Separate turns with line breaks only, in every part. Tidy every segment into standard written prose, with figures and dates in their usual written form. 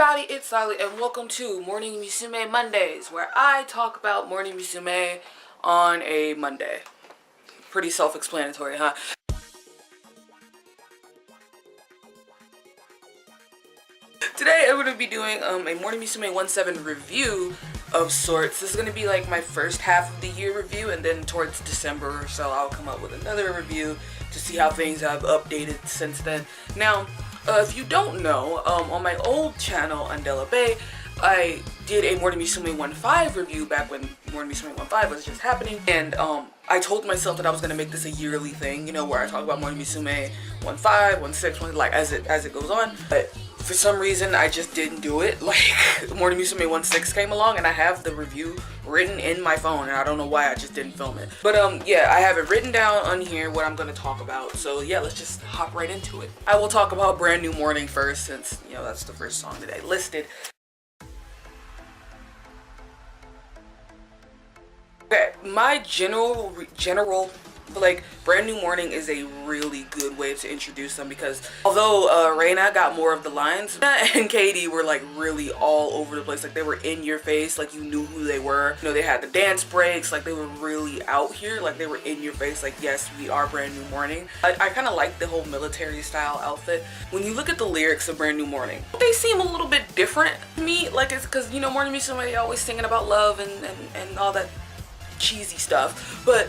everybody, it's Sally and welcome to Morning Musume Mondays, where I talk about Morning Musume on a Monday. Pretty self-explanatory, huh? Today I'm going to be doing a Morning Musume'17 review of sorts. This is going to be like my first half of the year review, and then towards December or so I'll come up with another review to see how things have updated since then. Now, if you don't know, on my old channel, Andela Bay, I did a Morning Musume'15 review back when Morning Musume'15 was just happening, and I told myself that I was going to make this a yearly thing, you know, where I talk about Morning Musume'15, 16, like as it goes on. But for some reason I just didn't do it. Like, Morning Musume'16 came along and I have the review written in my phone, and I don't know why I just didn't film it. But yeah, I have it written down on here what I'm gonna talk about. So yeah, let's just hop right into it. I will talk about Brand New Morning first, since, you know, that's the first song that I listed. Okay, my general like, Brand New Morning is a really good way to introduce them, because although Reina got more of the lines, and kaede were like really all over the place. Like, they were in your face, like you knew who they were. You know, they had the dance breaks, like they were really out here, like they were in your face, like, yes, we are Brand New Morning. I kind of like the whole military style outfit. When you look at the lyrics of Brand New Morning, they seem a little bit different to me. Like, it's because, you know, Morning Musume always singing about love and all that cheesy stuff, but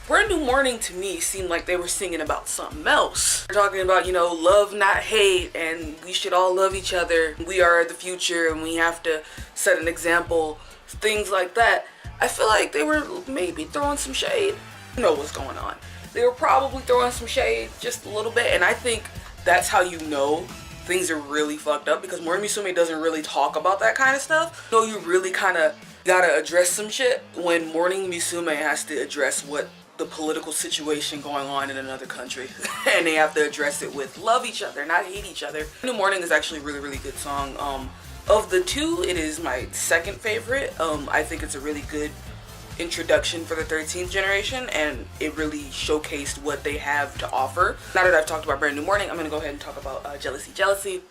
Brand New Morning to me seemed like they were singing about something else. They're talking about, you know, love not hate, and we should all love each other. We are the future and we have to set an example, things like that. I feel like they were maybe throwing some shade. You know what's going on. They were probably throwing some shade just a little bit, and I think that's how you know things are really fucked up, because Morning Musume doesn't really talk about that kind of stuff. So you really kind of gotta address some shit when Morning Musume has to address what the political situation going on in another country, and they have to address it with love each other, not hate each other. New Morning is actually a really good song. Of the two, it is my second favorite. I think it's a really good introduction for the 13th generation, and it really showcased what they have to offer. Now that I've talked about Brand New Morning, I'm gonna go ahead and talk about Jealousy.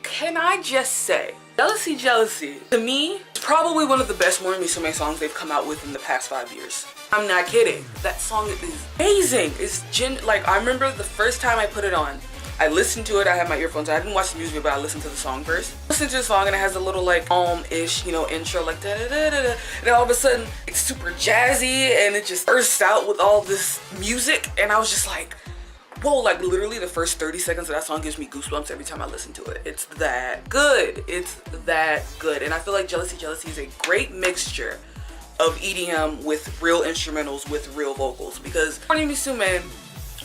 Can I just say, Jealousy, to me, is probably one of the best Morning Musume songs they've come out with in the past 5 years. I'm not kidding. That song is amazing. It's like, I remember the first time I put it on, I listened to it, I had my earphones, I didn't watch the music, but I listened to the song first. Listen to the song, and it has a little like ish, you know, intro, like da da da da da, and then all of a sudden it's super jazzy and it just bursts out with all this music, and I was just like, whoa, like literally the first 30 seconds of that song gives me goosebumps every time I listen to it. It's that good. It's that good. And I feel like Jealousy is a great mixture of EDM with real instrumentals with real vocals, because Morning Musume,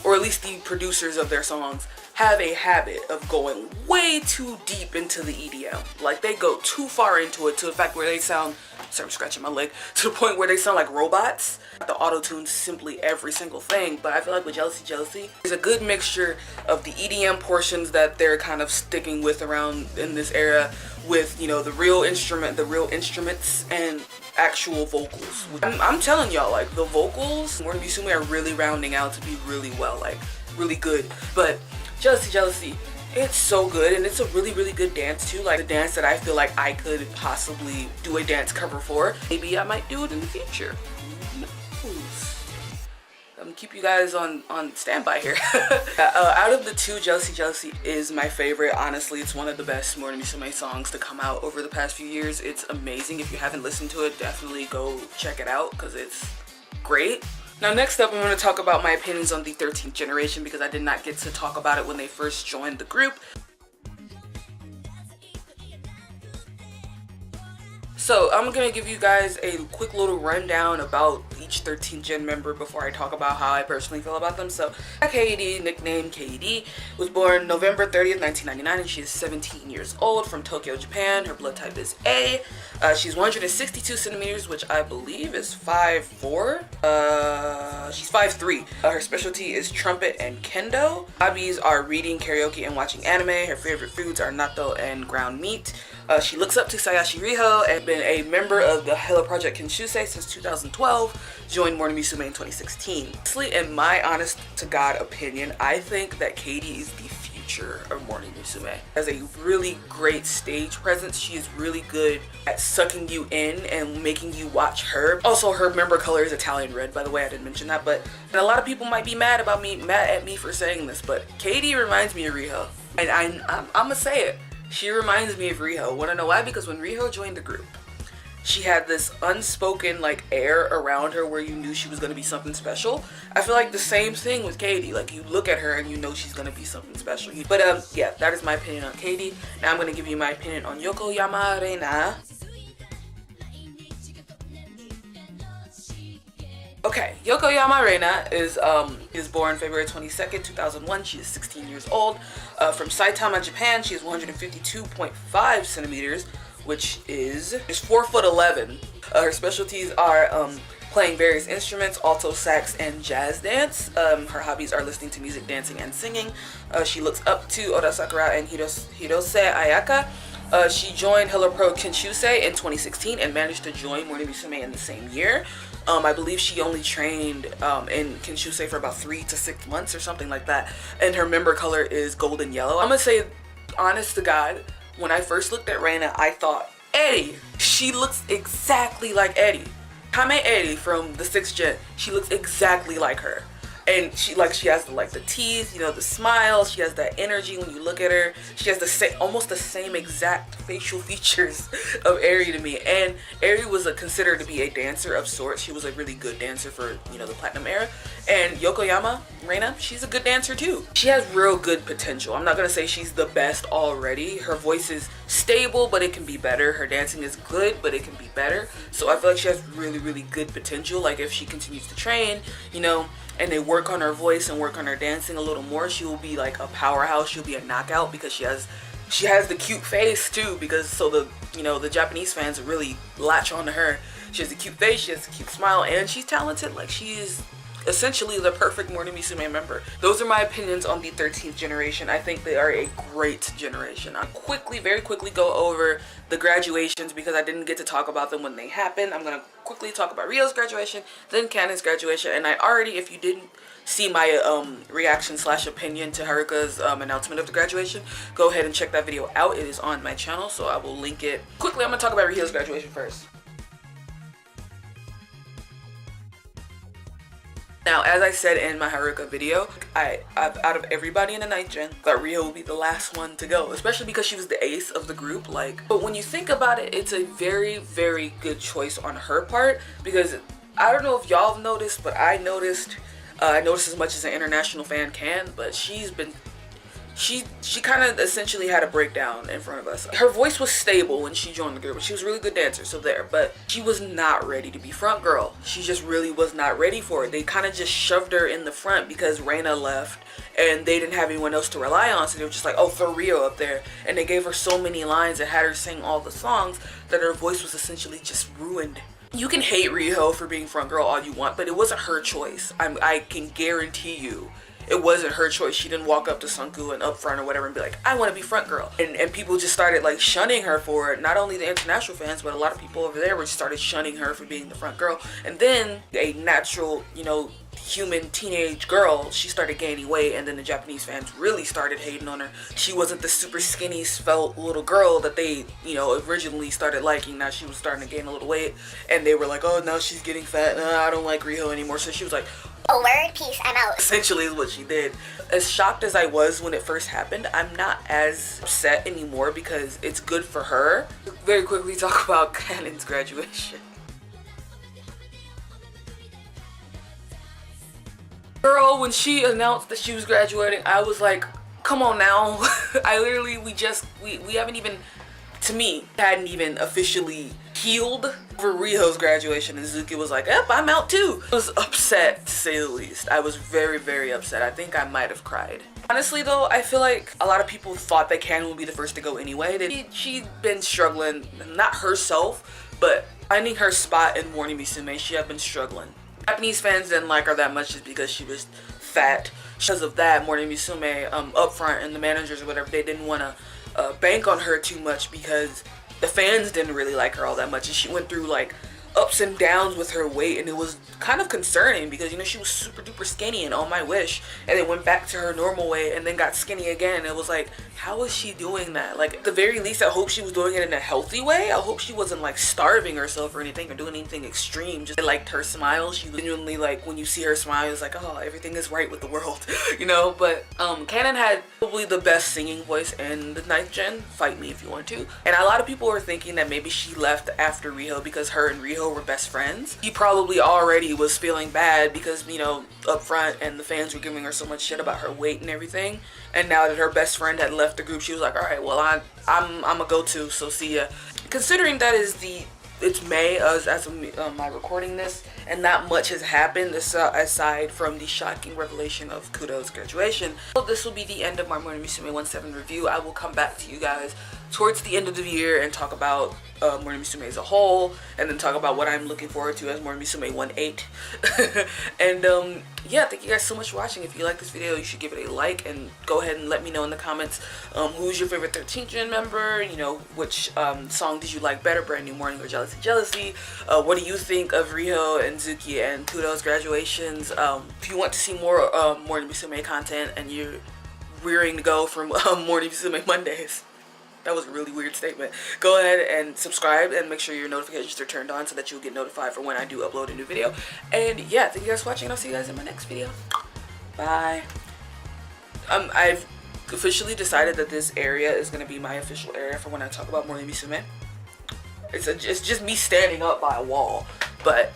or at least the producers of their songs, have a habit of going way too deep into the EDM. Like, they go too far into it, to the fact where they sound, sorry, I'm scratching my leg, to the point where they sound like robots. The auto-tune simply every single thing. But I feel like with Jealousy is a good mixture of the EDM portions that they're kind of sticking with around in this era, with, you know, the real instruments and actual vocals. I'm telling y'all, like, the vocals, Morning Musume are really rounding out to be really well, like, really good. But Jealousy, it's so good, and it's a really good dance too. Like, a dance that I feel like I could possibly do a dance cover for. Maybe I might do it in the future. Who knows? I'm gonna keep you guys on standby here. Out of the two, Jealousy is my favorite. Honestly, it's one of the best Morning Musume songs to come out over the past few years. It's amazing. If you haven't listened to it, definitely go check it out, because it's great. Now, next up, I'm going to talk about my opinions on the 13th generation, because I did not get to talk about it when they first joined the group. So I'm going to give you guys a quick little rundown about each 13th gen member before I talk about how I personally feel about them. So Kagakaedii, nicknamed Kaede, was born November 30th, 1999, and she is 17 years old, from Tokyo, Japan. Her blood type is A. She's 162 centimeters, which I believe is 5'4". She's 5'3". Her specialty is trumpet and kendo. Hobbies are reading, karaoke, and watching anime. Her favorite foods are natto and ground meat. She looks up to Sayashi Riho and been a member of the Hello Project Kinshusei since 2012, joined Morning Musume in 2016. Honestly, in my honest to God opinion, I think that Kaede is the future of Morning Musume. Has a really great stage presence. She is really good at sucking you in and making you watch her. Also, her member color is Italian red, by the way, I didn't mention that, but and a lot of people might be mad at me for saying this, but Kaede reminds me of Riho. And I'm gonna say it. She reminds me of Riho. Wanna know why? Because when Riho joined the group, she had this unspoken like air around her where you knew she was gonna be something special. I feel like the same thing with Kaede. Like you look at her and you know she's gonna be something special. But yeah, that is my opinion on Kaede. Now I'm gonna give you my opinion on Yokoyama Reina. Okay, Yokoyama Reina is born February 22nd, 2001. She is 16 years old. From Saitama, Japan. She is 152.5 centimeters, which is 4'11". Her specialties are playing various instruments, alto sax, and jazz dance. Her hobbies are listening to music, dancing, and singing. She looks up to Oda Sakura and Hirose Ayaka. She joined Hello Pro Kinshusei in 2016 and managed to join Morning Musume in the same year. I believe she only trained in Kinshusei for about 3 to 6 months or something like that. And her member color is golden yellow. I'm gonna say, honest to God, when I first looked at Reina, I thought, Eddie! She looks exactly like Eddie. Kaede from the 6th gen. She looks exactly like her. And she has the teeth, you know, the smile. She has that energy when you look at her. She has almost the same exact facial features of Eri to me. And Eri was considered to be a dancer of sorts. She was a really good dancer for, you know, the Platinum era. And Yokoyama Reina, she's a good dancer too. She has real good potential. I'm not gonna say she's the best already. Her voice is stable, but it can be better. Her dancing is good, but it can be better. So I feel like she has really, really good potential. Like if she continues to train, you know, and they work on her voice and work on her dancing a little more, she will be like a powerhouse. She'll be a knockout because she has the cute face too, because so the Japanese fans really latch on to her. She has a cute face, she has a cute smile, and she's talented. Like she is essentially the perfect Morning Musume member. Those are my opinions on the 13th generation. I think they are a great generation. I'll very quickly go over the graduations because I didn't get to talk about them when they happened. I'm gonna quickly talk about Rio's graduation, then Kanen's graduation, and I already, if you didn't see my reaction / opinion to Haruka's announcement of the graduation, go ahead and check that video out. It is on my channel, so I will link it. Quickly, I'm gonna talk about Rio's graduation first. Now, as I said in my Haruka video, out of everybody in the 9th gen, thought Rio would be the last one to go, especially because she was the ace of the group. But when you think about it, it's a very, very good choice on her part, because I don't know if y'all have noticed, but I noticed as much as an international fan can, but she kind of essentially had a breakdown in front of us. Her voice was stable when she joined the group. She was a really good dancer, so there. But she was not ready to be front girl. She just really was not ready for it. They kind of just shoved her in the front because Reina left and they didn't have anyone else to rely on. So they were just like, oh, throw Rio up there. And they gave her so many lines and had her sing all the songs that her voice was essentially just ruined. You can hate Rio for being front girl all you want, but it wasn't her choice. I can guarantee you. It wasn't her choice. She didn't walk up to Sunku and up front or whatever and be like, I want to be front girl. And people just started like shunning her for it. Not only the international fans, but a lot of people over there started shunning her for being the front girl. And then a natural, you know, human teenage girl, she started gaining weight, and then the Japanese fans really started hating on her. She wasn't the super skinny, svelte little girl that they, you know, originally started liking. Now she was starting to gain a little weight, and they were like, oh, now she's getting fat. I don't like Riho anymore. So she was like,
oh, word, peace, I'm out.
Essentially is what she did. As shocked as I was when it first happened, I'm not as upset anymore because it's good for her. Very quickly talk about Kanen's graduation. Girl, when she announced that she was graduating, I was like, come on now. we haven't even, to me, hadn't even officially healed for Riho's graduation, and Zuki was like, yep, I'm out too. I was upset, to say the least. I was very, very upset. I think I might have cried. Honestly though, I feel like a lot of people thought that Kanen would be the first to go anyway. She'd been struggling, not herself, but finding her spot in Morning Musume. She had been struggling. Japanese fans didn't like her that much just because she was fat. Because of that, Morning Musume up front and the managers or whatever, they didn't want to bank on her too much because the fans didn't really like her all that much, and she went through like ups and downs with her weight, and it was kind of concerning because, you know, she was super duper skinny and on My Wish, and then went back to her normal weight and then got skinny again. It was like, how is she doing that? Like, at the very least, I hope she was doing it in a healthy way. I hope she wasn't like starving herself or anything or doing anything extreme. Just, I liked her smile. She was genuinely like, when you see her smile, it's like, oh, everything is right with the world, you know. But Kanan had probably the best singing voice in the 9th gen. Fight me if you want to. And a lot of people were thinking that maybe she left after Riho because her and Riho were best friends. He probably already was feeling bad because, you know, up front, and the fans were giving her so much shit about her weight and everything. And now that her best friend had left the group, she was like, all right, well, I'm a go-to, so see ya. Considering that it's May as of my recording this, and not much has happened aside from the shocking revelation of Kudo's graduation. So this will be the end of my Musume'17 review. I will come back to you guys towards the end of the year and talk about Musume as a whole, and then talk about what I'm looking forward to as Musume'18. And yeah, thank you guys so much for watching. If you like this video, you should give it a like, and go ahead and let me know in the comments who's your favorite 13th gen member. You know, which song did you like better, Brand New Morning or Jealousy? What do you think of Riho and Zuki and Kudo's graduations? If you want to see more Musume content and you're rearing to go from Musume Mondays, that was a really weird statement, go ahead and subscribe and make sure your notifications are turned on so that you'll get notified for when I do upload a new video. And yeah, thank you guys for watching, and I'll see you guys in my next video. Bye. I've officially decided that this area is going to be my official area for when I talk about Musume. It's just me standing up by a wall, but